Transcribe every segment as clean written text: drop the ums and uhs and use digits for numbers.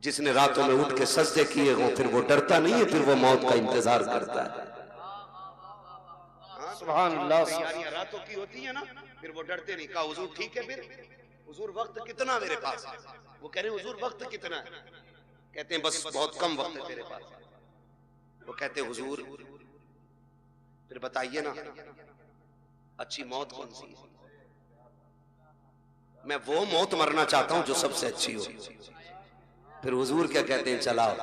जिसने रातों में उठ के सजदे किए हों फिर वो डरता नहीं है, फिर वो मौत का इंतजार करता है। सुभान अल्लाह। तैयारियां रातों की होती है ना, फिर वो डरते नहीं। कहा हुजूर ठीक है, फिर हुजूर वक्त कितना मेरे पास है? वो कह रहे हैं हुजूर वक्त कितना है? कहते हैं बस बहुत कम वक्त है तेरे पास। वो कहते हैं हुजूर फिर बताइए ना अच्छी मौत कौन सी है? मैं वो मौत मरना चाहता हूं जो सबसे अच्छी हो। फिर हुजूर क्या कहते हैं, चलाओ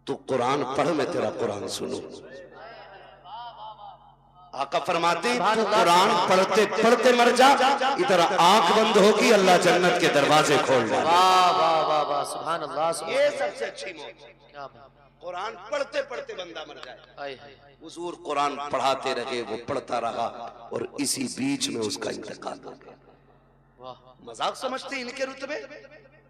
तू कुरान पढ़, मैं तेरा कुरान सुनूं। आका फरमाते हैं तू कुरान पढ़ते पढ़ते मर जा, इधर आंख बंद होगी अल्लाह जन्नत के दरवाजे खोल दे। वाह वाह वाह वाह, सुभान अल्लाह। ये सबसे अच्छी मौत। क्या बात, कुरान पढ़ते पढ़ते बंदा मर जाए। आए हुजूर कुरान पढ़ाते रहे, वो पढ़ता रहा और इसी बीच में उसका इंतकाल हो गया। वाह। मजाक समझते इनके रुतबे?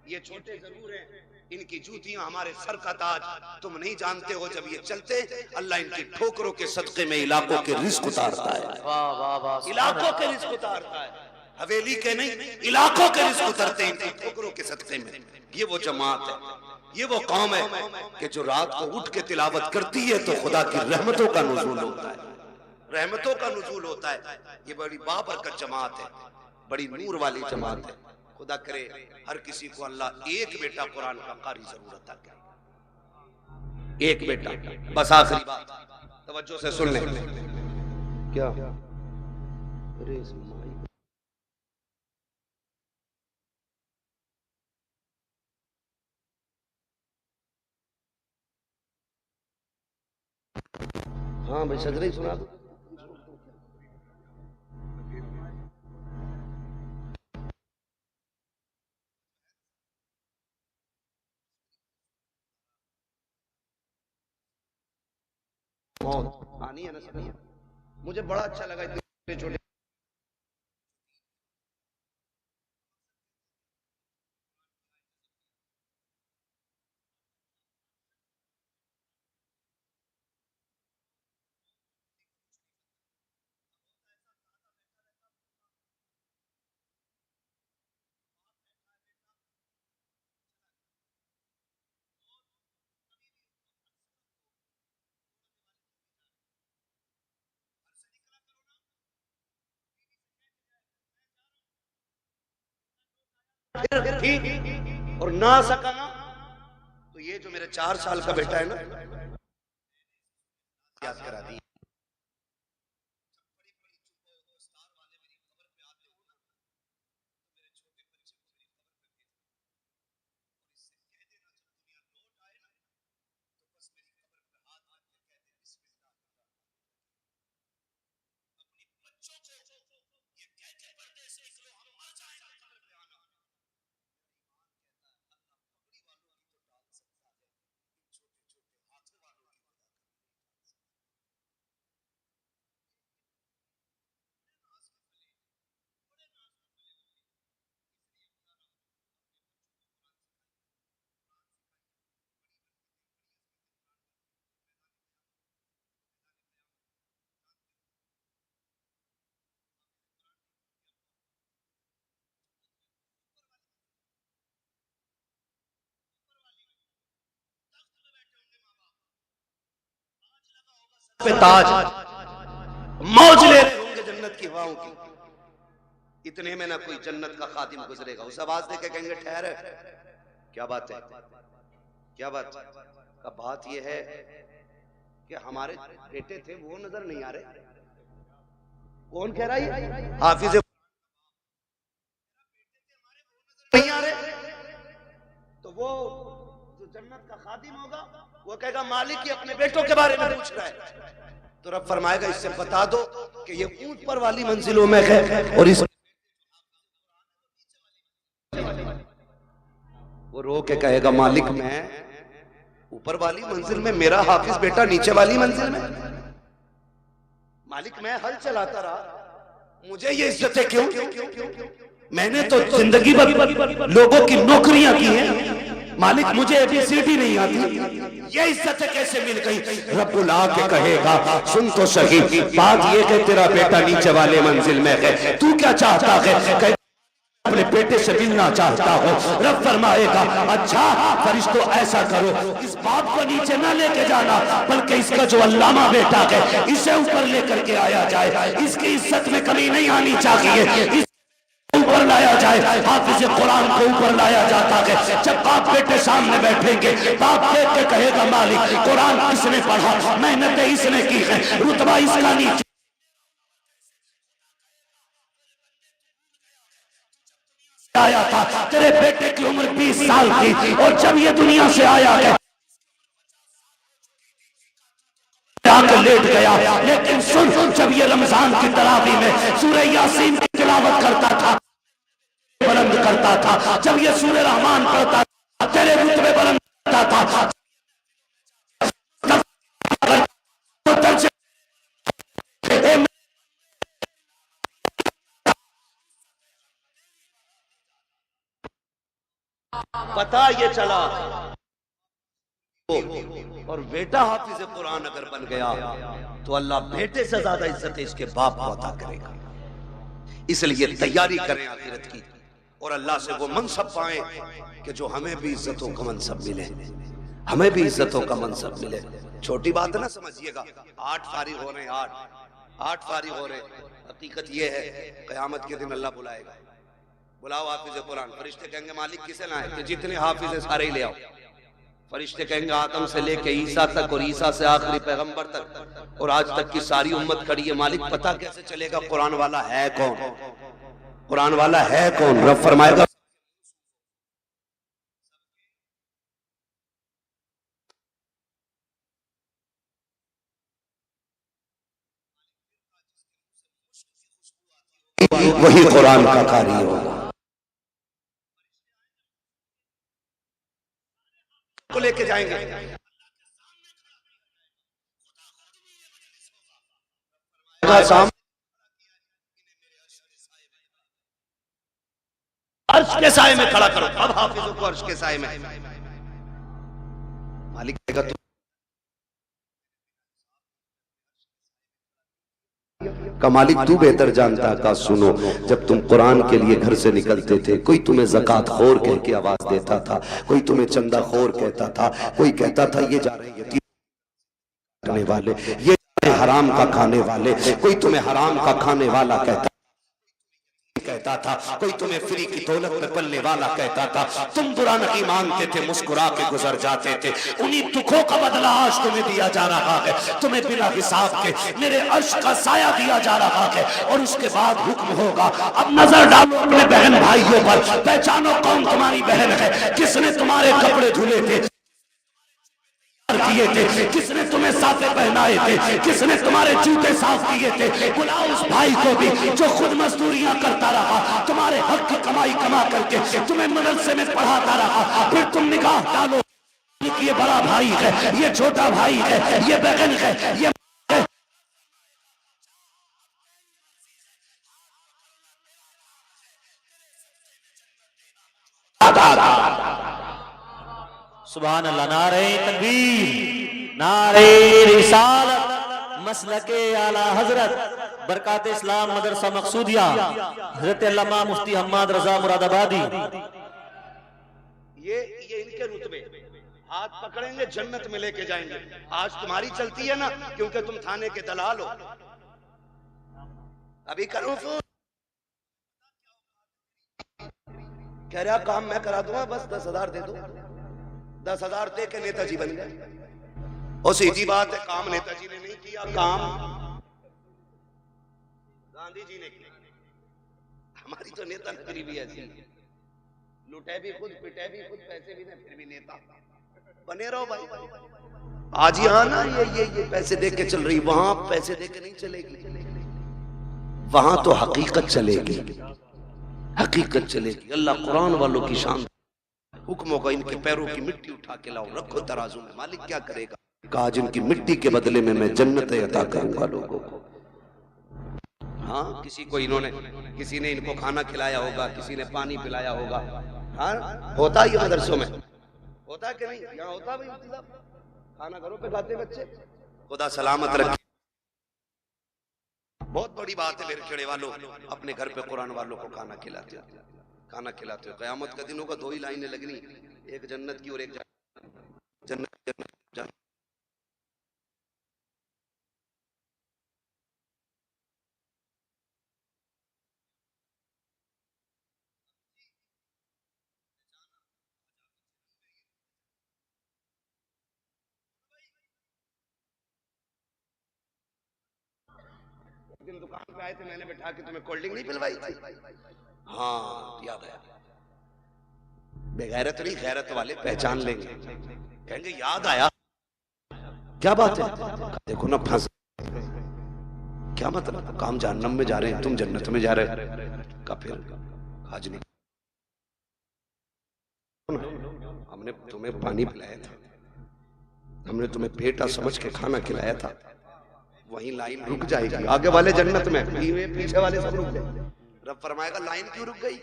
ये छोटे जरूर हैं, इनकी जूतियां हमारे सर का ताज। तुम नहीं जानते हो जब ये चलते अल्लाह इनकी ठोकरों के सदके में इलाकों के रिस्क उतारता है। वाह वाह वाह, इलाकों के रिस्क उतारता है, हवेली के नहीं, इलाकों के रिस्क उतरते हैं इनकी ठोकरों के सदके में। ये वो जमात है, ये वो कौम है कि जो रात को उठ के तिलावत करती है तो खुदा की रहमतों का नुज़ूल होता है, रहमतों का नुज़ूल होता है। ये बड़ी बाबरकत जमात है, बड़ी नूर वाली जमात है। खुदा करे हर किसी को अल्लाह एक बेटा कुरान का कारी जरूर अता करे, एक बेटा। बस आखिरी बात तवज्जो से सुन लें। क्या अरे हाँ भाई सजरे ही सुना दो। आनी है ना सभी? मुझे बड़ा अच्छा लगा इतने छोटे ठीक और ना सका ना, तो ये जो मेरे 4 साल का बेटा है ना, याद करा दी। पे ताज मौज ले रहे होंगे जन्नत की हवाओं की। इतने में ना कोई जन्नत का खादिम गुजरेगा, उस आवाज दे के कहेंगे ठहर, क्या बात है, क्या बात का बात यह है कि हमारे बेटे थे वो नजर नहीं आ रहे। कौन कह रहा है? हाफिज नहीं आ रहे। तो वो जो जन्नत का खादिम होगा वो कहेगा मालिक ही अपने बेटों के बारे में पूछ रहा है। तो रब फरमाएगा इससे बता दो कि ये ऊंच पर वाली मंजिलों में है और इस वो रो के कहेगा मालिक मैं ऊपर वाली मंजिल में, मेरा हाफिज बेटा नीचे वाली मंजिल में। मालिक मैं हल चलाता रहा, मुझे ये इज्जतें क्यों? मैंने तो जिंदगी भर लोगों की नौकरियां की हैं। मालिक मुझे एबीसीडी नहीं आती, ये इज्जतें कैसे मिल गई? रब्बुल आके कहेगा सुन तो सही, बात ये कि तेरा बेटा नीचे वाले मंजिल में है, तू क्या चाहता है? अपने बेटे से मिलना चाहता हो। रब फरमाएगा अच्छा फरिश्तों ऐसा करो, इस बाप को नीचे ना लेके जाना, बल्कि इसका जो अल्लामा बेटा है इसे ऊपर लेकर के आया जाए। इसकी इज्जत में कमी नहीं आनी चाहिए, ऊपर लाया जाए। हाफिज कुरान को ऊपर लाया जाता है। जब बाप बेटे सामने बैठेंगे, बाप देख के कहेगा मालिक कुरान किसने पढ़ा, मेहनतें इसने की है, रुतबा इसका नीचे आया था। तेरे बेटे की उम्र 20 साल थी और जब ये दुनिया से आया है आकर लेट गया। लेकिन सुन, जब ये रमजान की तरावी में सूरह यासीन की तिलावत करता था, बुलंद करता था, जब ये सूरह रहमान पढ़ता था, तेरे रुतबे बुलंद करता था। पता ये चला और बेटा हाफिज कुरान अगर बन गया तो अल्लाह बेटे से ज्यादा इज्जत इसके बाप को अता करेगा। इसलिए तैयारी करें आखिरत की और अल्लाह से वो मनसब पाएं कि जो हमें भी इज्जतों का मनसब मिले, हमें भी इज्जतों का मनसब मिले। छोटी बात ना समझिएगा, 8 फारिग हो रहे, 8 फारिग हो रहे। हकीकत ये है क़यामत के दिन अल्लाह बुलाएगा, बुलाओ हाफिज कुरान। फरिश्ते कहेंगे मालिक किसे लाए, कि जितने हाफिज है सारे ही ले आओ। फरिश्ते कहेंगे आदम से लेके ईसा तक और ईसा से आखिरी पैगंबर तक और आज तक की सारी उम्मत खड़ी है। मालिक पता कैसे चलेगा कुरान वाला है कौन, कुरान वाला है कौन? रब फरमाएगा वही कुरान का कारी होगा। को लेके जाएंगे अर्श के साए में खड़ा करो। अब हाफिजों को अर्श के साए में मालिक कहेगा तो का मालिक तू बेहतर जानता का। सुनो, जब तुम कुरान के लिए घर से निकलते थे, कोई तुम्हें ज़कात खोर कह के आवाज देता था, कोई तुम्हें चंदा खोर कहता था, कोई कहता था ये जा रहे हैं करने वाले, ये हराम का खाने वाले, कोई तुम्हें हराम का खाने वाला कहता था, कोई तुम्हें फ्री की दौलत में पलने वाला कहता था। तुम बुरा नहीं मानते थे, मुस्कुरा के गुजर जाते थे। उन्हीं दुखों का बदला आज तुम्हें दिया जा रहा है। तुम्हें बिना हिसाब के मेरे अर्श का साया दिया जा रहा है और उसके बाद हुक्म होगा अब नजर डालो अपने बहन भाइयों पर, पहचानो कौन तुम्हारी बहन है, किसने तुम्हारे कपड़े धुले थे, किए थे, किसने तुम्हें साफे पहनाए थे, किसने तुम्हारे जूते साफ किए थे। बुलाओ उस भाई को भी जो खुद मजदूरियां करता रहा, तुम्हारे हक की कमाई कमा करके तुम्हें मदरसे में पढ़ाता रहा। फिर तुम निगाह डालो, ये बड़ा भाई है, ये छोटा भाई है, ये बहन है, ये सुभान अल्लाह। नारे तकबीर, नारे रिसालत, मसलके आला हजरत बरकात इस्लाम मदरसा मकसूदिया हजरत अल्लामा मुफ्ती हम्माद रजा मुरादाबादी। ये इनके रुतबे, हाथ पकड़ेंगे जन्नत में लेके जाएंगे। आज तुम्हारी चलती है ना क्योंकि तुम थाने के दलाल हो। अभी करो फोन, कह रहा काम मैं करा दूंगा, बस 10,000 दे दो। 10,000 दे के नेताजी बन गए। और सीधी बात है, काम नेताजी ने नहीं किया, काम गांधी जी ने किया। हमारी तो नेता नगरी भी ऐसी है, लुटे भी खुद, पिटे भी खुद, पैसे भी नहीं, फिर भी नेता बने रहो भाई। आज यहाँ ना ये पैसे दे के चल रही, वहां पैसे दे के नहीं चलेगी। वहां तो हकीकत चलेगी, हकीकत चलेगी। अल्लाह कुरान वालों की शान हुक्म होगा इनके पैरों की मिट्टी उठा के लाओ, रखो तराजू में। मालिक क्या करेगा? कहा जिनकी मिट्टी के बदले में मैं जन्नत अता करूंगा लोगों को। हाँ, किसी ने इनको खाना खिलाया होगा, किसी ने पानी पिलाया होगा। हाँ, होता ही मदरसों में होता है कि नहीं? यहाँ होता भाई इंतजाम, खाना घरों पे खाते बच्चे। खुदा सलामत रखे। बहुत बड़ी बात है मेरे खेड़े वालों, अपने घर पे कुरान वालों को खाना खिलाते। खाना खिलाते हो। क़यामत का दिन होगा, दो ही लाइनें लगनी, एक जन्नत की और एक जन्नत जन्नत। दिन दुकान पे आए थे, मैंने बैठा के तुम्हें कोल्ड ड्रिंक नहीं पिलवाई थी? हाँ याद है। बेगैरत नहीं, गैरत वाले पहचान लेंगे, कहेंगे याद आया। क्या बात है? देखो ना फंस, क्या मतलब? काम जहन्नम में जा रहे हैं, तुम जन्नत में जा रहे हो। का फिर आज नहीं, हमने तुम्हें पानी पिलाया था, हमने तुम्हें बेटा समझ के खाना खिलाया था, वहीं लाइन रुक जाएगी। आगे वाले जन्नत में, पीछे वाले सब रुक जाएंगे। रब फरमाएगा लाइन क्यों रुक गई?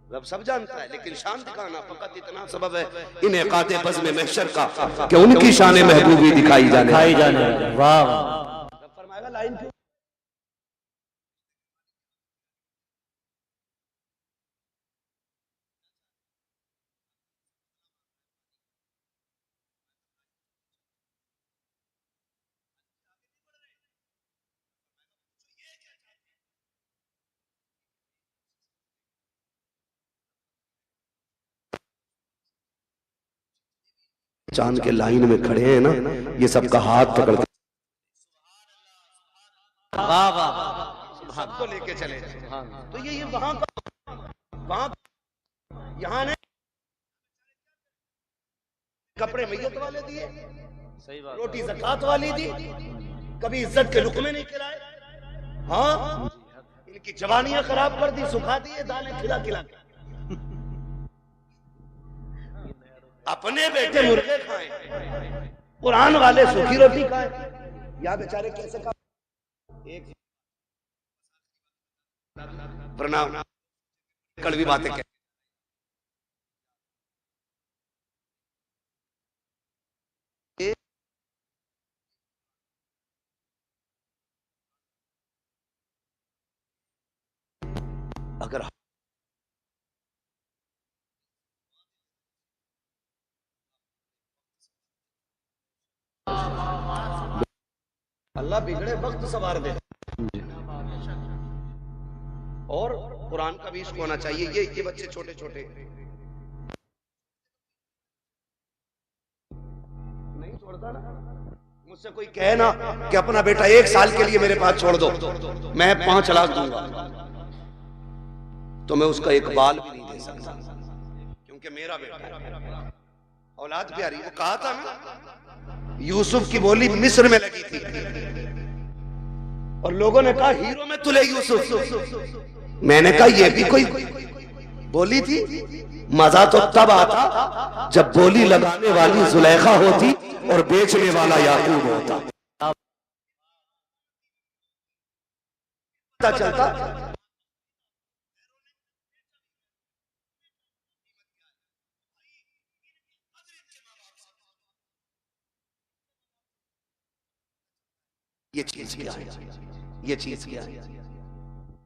रब सब जानता है, लेकिन शान दिखाना फकत इतना सबब है इनेकाते बज़्म महशर का कि उनकी शान महबूबी दिखाई जाने। वाह वाह। रब फरमाएगा लाइन क्यों? चांद के लाइन में खड़े हैं ना, ये सबका हाथ पकड़ते, वाह वाह। सबको लेके चले जाए। तो ये वहां यहाँ ने कपड़े मैयत वाले दिए, सही बात। रोटी ज़कात वाली दी, कभी इज्जत के लुक़मे नहीं खिलाए। हाँ, इनकी जवानियां खराब कर दी, सुखा दिए दालें खिला खिला के। अपने बेटे मुर्गे खाए, कुरान वाले सूखी रोटी खाए। या बेचारे कैसे खा? एक प्रणाम, कड़वी बातें कह, अगर अल्लाह बिगड़े वक्त सवार दे। और कुरान का भी इश्क होना चाहिए। ये बच्चे छोटे छोटे नहीं छोड़ता ना। मुझसे कोई कहे ना कि अपना बेटा 1 साल के लिए मेरे पास छोड़ दो, मैं 5 लाख दूंगा, तो मैं उसका एक बाल भी नहीं दे सकता, क्योंकि मेरा बेटा औलाद प्यारी। वो कहा था ना, यूसुफ की बोली मिस्र में लगी थी और लोगों ने कहा हीरो में तुले यूसुफ। मैंने कहा ये भी कोई बोली थी? मजा तो तब आता जब बोली लगाने वाली जुलेखा होती और बेचने वाला याकूब होता। पता चलता ये चीज क्या है, ये चीज क्या है।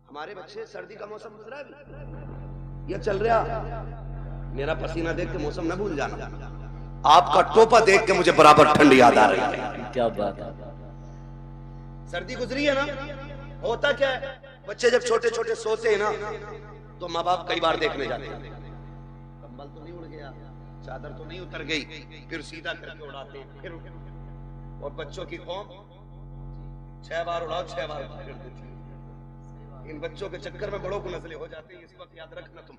हमारे बच्चे, सर्दी का मौसम गुजरा है, ये चल रहा, मेरा पसीना देख के मौसम न भूल जाना, आपका टोपा देख के मुझे बराबर ठंड याद आ रही है। क्या बात है। सर्दी गुजरी है ना, होता क्या है, बच्चे जब छोटे छोटे सोते हैं ना, तो माँ बाप कई बार देखने जाते हैं, कंबल तो नहीं उड़ गया, चादर तो नहीं उतर गई, फिर सीधा करके उड़ाते हैं, फिर और बच्चों की कौम 6 बार उड़ाओ 6 बार उठा कर देती है। इन बच्चों के चक्कर में बड़ों को नजले हो जाती है, इस वक्त याद रखना तुम।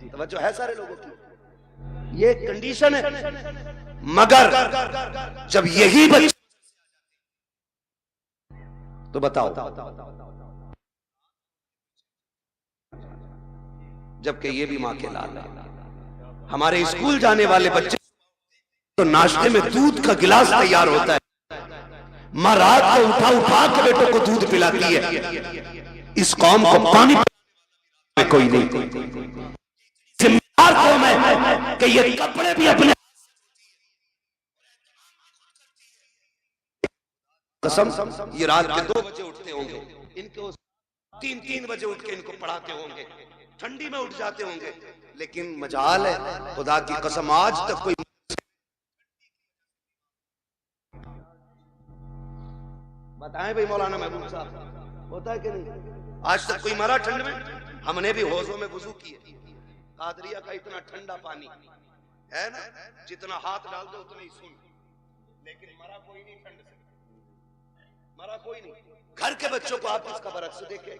तवज्जो है सारे लोगों की, ये कंडीशन है। मगर जब यही बच्चे, तो बताओ, जबकि ये भी मां के लाल है। हमारे स्कूल जाने वाले बच्चे तो नाश्ते में दूध का गिलास तैयार होता है, मां रात को उठा उठा के बेटों को दूध पिलाती है। इस कौम को पानी में कोई नहीं, जिम्मेदार कौम है कि ये कपड़े भी अपने, कसम ये रात के 2 बजे उठते होंगे, इनको 3-3 बजे उठ के इनको पढ़ाते होंगे, ठंडी में उठ जाते होंगे, लेकिन मजाल है खुदा की कसम आज तक कोई, बताएं भाई मौलाना महबूब साहब, होता है कि नहीं? आज तक कोई मरा ठंड में? हमने भी हौजों में वुजू किए, कादरिया का इतना ठंडा पानी है ना, जितना हाथ डाल दो उतना ही सुन, लेकिन मरा कोई नहीं ठंड से, मरा कोई नहीं। घर के बच्चों को आप इसका बरक्स देखे,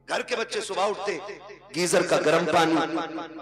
घर के बच्चे सुबह उठते गीजर का गर्म पानी,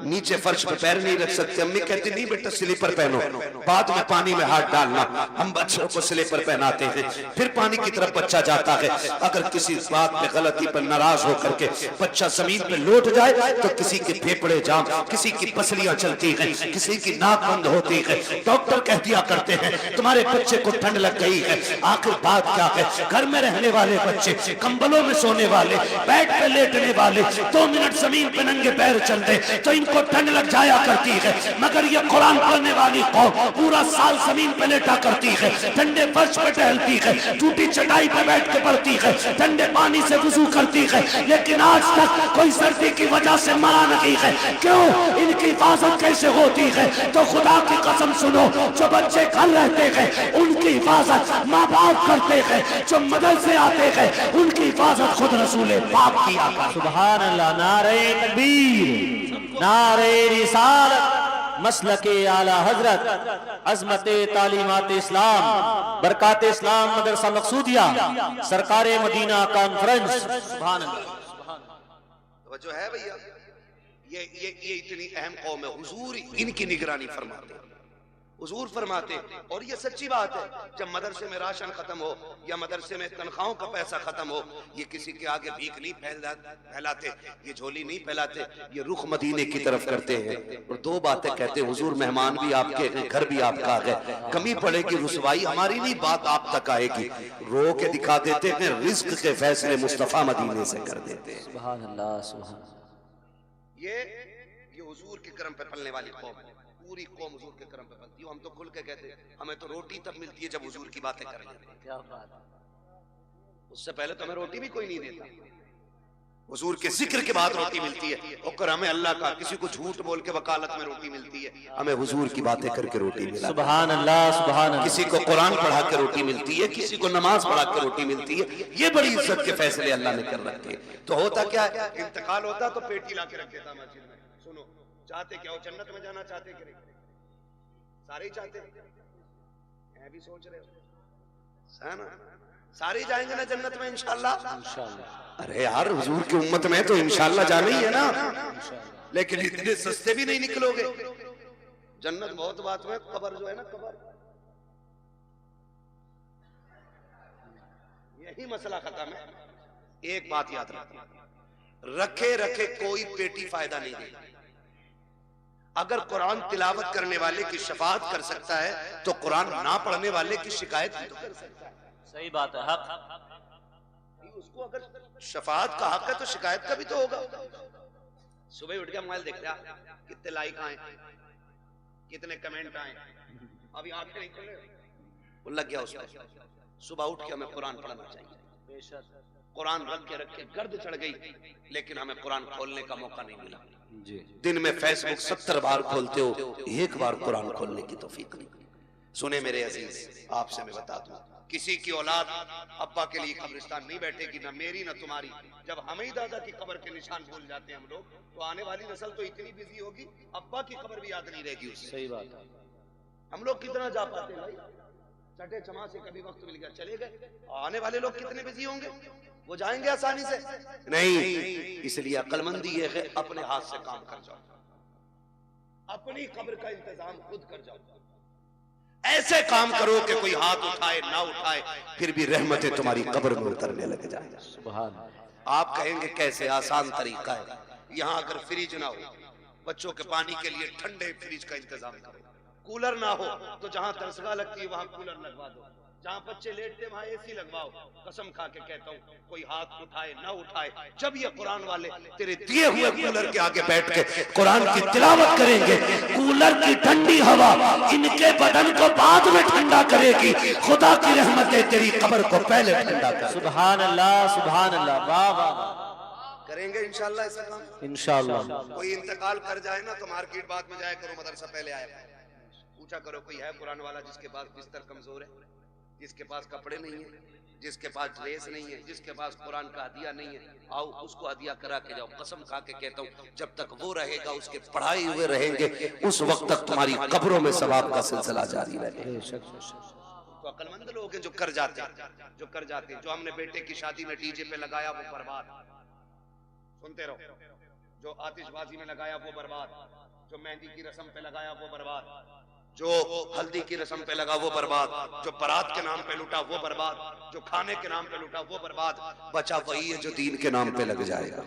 नीचे फर्श पे पैर नहीं रख सकते, अम्मी कहती नहीं बेटा स्लीपर पहनो, बाद में पानी में हाथ डालना। हम बच्चों को स्लीपर पहनाते हैं, फिर पानी की तरफ बच्चा जाता है। अगर किसी बात पे गलती पर नाराज होकर के बच्चा जमीन पे लौट जाए तो किसी के फेफड़े जाम, किसी की पसलियां चलती हैं, किसी की नाक बंद होती है। डॉक्टर कह दिया करते हैं तुम्हारे बच्चे को ठंड लग गई है। आखिर बात क्या है? घर में रहने वाले बच्चे, कंबलों में सोने वाले, बेड पे लेटने वाले, 2 मिनट जमीन पे नंगे पैर चलते तो इनको ठंड लग जाया करती है। मगर ये कुरान पढ़ने वाली कौम पूरा साल जमीन पे लेटा करती है, ठंडे फर्श पे टहलती है, टूटी चटाई पे बैठ के पढ़ती है, ठंडे पानी से वुजू करती है, लेकिन आज तक कोई सर्दी की वजह से मरा नहीं है। क्यों? इनकी हिफाजत कैसे होती है? तो खुदा की कसम सुनो, जो बच्चे घर रहते हैं उनकी हिफाजत माँ बाप करते हैं, जो मदरसे आते हैं उनकी हिफाजत खुद रसूल पाक किया। सुभान अल्लाह, नारे तकबीर, नारे रिसालत, मसलके आला हजरत, अजमत तालीमात इस्लाम, बरकात इस्लाम मदरसा मकसूदिया, सरकार मदीना कॉन्फ्रेंस। सुभान अल्लाह, तो जो है भैया ये इतनी अहम कौम है, हुजूर इनकी निगरानी फरमाते, हुजूर फरमाते। और ये सच्ची बात है, जब मदरसे में राशन खत्म हो या मदरसे में तनख्वाहों का पैसा खत्म हो, ये किसी के आगे भीख नहीं फैलाते, ये झोली नहीं फैलाते, ये रुख मदीने की तरफ करते हैं। और 2 बातें कहते हैं, हुजूर मेहमान भी आपके हैं, घर भी आपका है, कमी पड़ेगी रुसवाई हमारी नहीं, बात आप तक आएगी। रो के दिखा देते हैं, रिज्क के फैसले मुस्तफा मदीने से कर देते हैं। सुभान अल्लाह, सुभान। ये हुजूर के करम पे पलने वाली कौम है, पूरी कौम हुजूर के करम पे पलती है। हम तो खुल के कहते हैं हमें तो रोटी तब मिलती है जब हुजूर की बातें करें। क्या बात है, उससे पहले तो हमें रोटी भी कोई नहीं देता, हुजूर के जिक्र के बाद रोटी मिलती है। और हमें अल्लाह का, किसी को झूठ बोल के वकालत में रोटी मिलती है, हमें हुजूर की बातें करके रोटी मिलती है। सुभान अल्लाह, सुभान अल्लाह। किसी को कुरान पढ़ा के रोटी मिलती है, किसी को नमाज पढ़ा के रोटी मिलती है। ये बड़ी इज्जत के फैसले अल्लाह ने कर रखे। तो होता क्या है, इंतकाल होता तो पेटी ला के रख देता मस्जिद में। सुनो, चाहते क्या हो? जन्नत में जाना चाहते कि नहीं? सारे ही चाहते हैं, भी सोच रहे हो है ना? सारे जाएंगे ना जन्नत में इंशाल्लाह। अरे यार, हुजूर की उम्मत में तो इंशाल्लाह जाना ही है ना, लेकिन इतने सस्ते भी नहीं निकलोगे। जन्नत बहुत बात में, कब्र जो है ना, कब्र यही मसला खत्म है। एक बात याद रखे रखे कोई पेटी फायदा नहीं देगा। अगर कुरान तिलावत करने वाले की शफाअत कर सकता है तो कुरान ना पढ़ने वाले की शिकायत भी तो कर सकता है। सही बात है, हक। उसको अगर शफाअत का हक है तो शिकायत का भी तो होगा। सुबह उठ के मोबाइल देखते हैं कितने लाइक आए, कितने कमेंट आए, अभी आंखें नहीं खुल रही, वो लग गया उसको। सुबह उठ के हमें कुरान पढ़ना चाहिए। कुरान रख के गर्द चढ़ गई, लेकिन हमें कुरान खोलने का मौका नहीं मिला। दिन में फेसबुक 70 बार खोलते हो, एक बार कुरान खोलने की तौफीक नहीं। सुने मेरे अजीज, आपसे मैं बता दूं, किसी की औलाद अब्बा के लिए कब्रिस्तान नहीं बैठेगी, ना मेरी ना तुम्हारी। जब हम ही दादा की कब्र के निशान भूल जाते हैं हम लोग, तो आने वाली नस्ल तो इतनी बिजी होगी, अब्बा की कब्र भी याद नहीं रहेगी उससे। सही बात है। हम लोग कितना जा पाते हैं भाई, चटे चमा से कभी वक्त मिल गया चले गए। आने वाले लोग कितने बिजी होंगे, वो जाएंगे आसानी से नहीं। इसलिए अक्लमंदी ये है, अपने हाथ से काम कर जाओ, अपनी कब्र का इंतजाम खुद कर जाओ। ऐसे काम करो कि कोई हाथ उठाए ना उठाए, फिर भी रहमतें तुम्हारी कब्र में उतरने लग जाए। सुभान। आप कहेंगे कैसे? आसान तरीका है। यहाँ अगर फ्रिज ना हो, बच्चों के पानी के लिए ठंडे फ्रिज का इंतजाम करो। कूलर ना हो तो जहां तरसगा लगती है वहां कूलर लगवा दो, जहां बच्चे लेटते वहां एसी लगवाओ। कसम खा के कहता हूँ, कोई हाथ उठाए ना उठाए, जब ये कुरान वाले तेरे दिए हुए कूलर के आगे बैठ के कुरान की तिलावत करेंगे, कूलर की ठंडी हवा इनके बदन को बाद में ठंडा करेगी। खुदा की रहमतें तेरी कब्र को पहले ठंडा कर। सुभान अल्लाह, सुभान अल्लाह, वाह वाह। करेंगे इंशाल्लाह ऐसा काम। इंशाअल्लाह। कोई इंतकाल कर जाए ना तो मार्केट बाद में जाया करो, मदरसा पहले आया पूछा करो कोई है कुरान वाला जिसके पास बिस्तर कमजोर है, जिसके पास कपड़े नहीं है, जिसके पास ड्रेस नहीं है, जिसके पास कुरान का हदिया नहीं है, आओ उसको हदिया करा के जाओ। कसम खा के कहता हूँ जब तक वो रहेगा, उसके पढ़ाए हुए रहेंगे, उस वक्त तक तुम्हारी कब्रों में सवाब का सिलसिला जारी रहेगा। तो अक्लमंद लोग हैं जो कर जाते हैं, जो कर जाते हैं। जो हमने बेटे की शादी में डीजे पे लगाया वो बर्बाद, सुनते रहो। जो आतिशबाजी में लगाया वो बर्बाद, जो मेहंदी की रस्म पे लगाया वो बर्बाद, जो हल्दी की रस्म पे लगा वो बर्बाद, जो बारात के नाम पे लुटा वो बर्बाद, जो खाने के नाम पे लुटा वो बर्बाद। बचा वही है जो दीन के नाम पे लग जाएगा।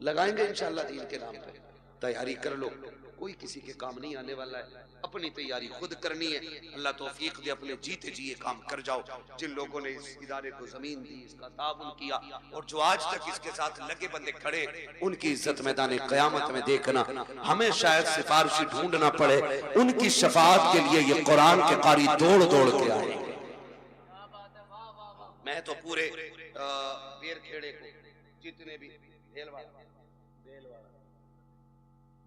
लगाएंगे इंशाल्लाह दीन के नाम पे, तैयारी कर लो, कोई किसी के काम नहीं आने वाला है, अपनी तैयारी खुद करनी है। अल्लाह तौफीक दे, अपने जीते जी ये काम कर जाओ। जिन लोगों ने इस इदारे को जमीन दी, इसका ताबुन किया, और जो आज तक इसके साथ लगे बंदे खड़े, उनकी इज्जत मैदान क़यामत में देखना। हमें शायद सिफारिशी ढूंढना पड़े, उनकी शफाअत के लिए ये कुरान के कारी दौड़ दौड़ के आए। मैं तो पूरे बेर खेड़े को, जितने भी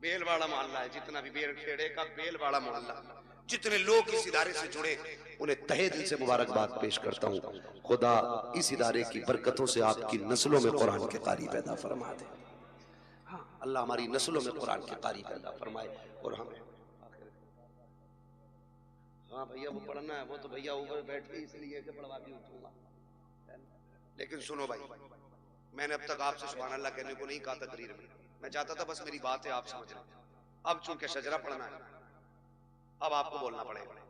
बेलवाड़ा मोहल्ला है, जितना भी बेर खेड़े का बेलवाड़ा मोहल्ला, जितने लोग इस इदारे से जुड़े, उन्हें तहे दिल से मुबारकबाद पेश करता हूँ। खुदा इस इदारे की बरकतों से आपकी नस्लों में कुरान के कारी पैदा फरमा दे। हाँ, अल्लाह हमारी नस्लों में कुरान के कारी पैदा फरमाए। और हमें हाँ भैया वो पढ़ना है, वो तो भैया ऊपर बैठ के इसलिए कि पढ़वा के उठूंगा। लेकिन सुनो भाई, मैंने अब तक आपसे सुभान अल्लाह कहने को नहीं कहा तकरीर में, मैं चाहता था बस मेरी बात है आप समझ लें। अब चूंकि शजरा पढ़ना है, अब आपको बोलना पड़ेगा।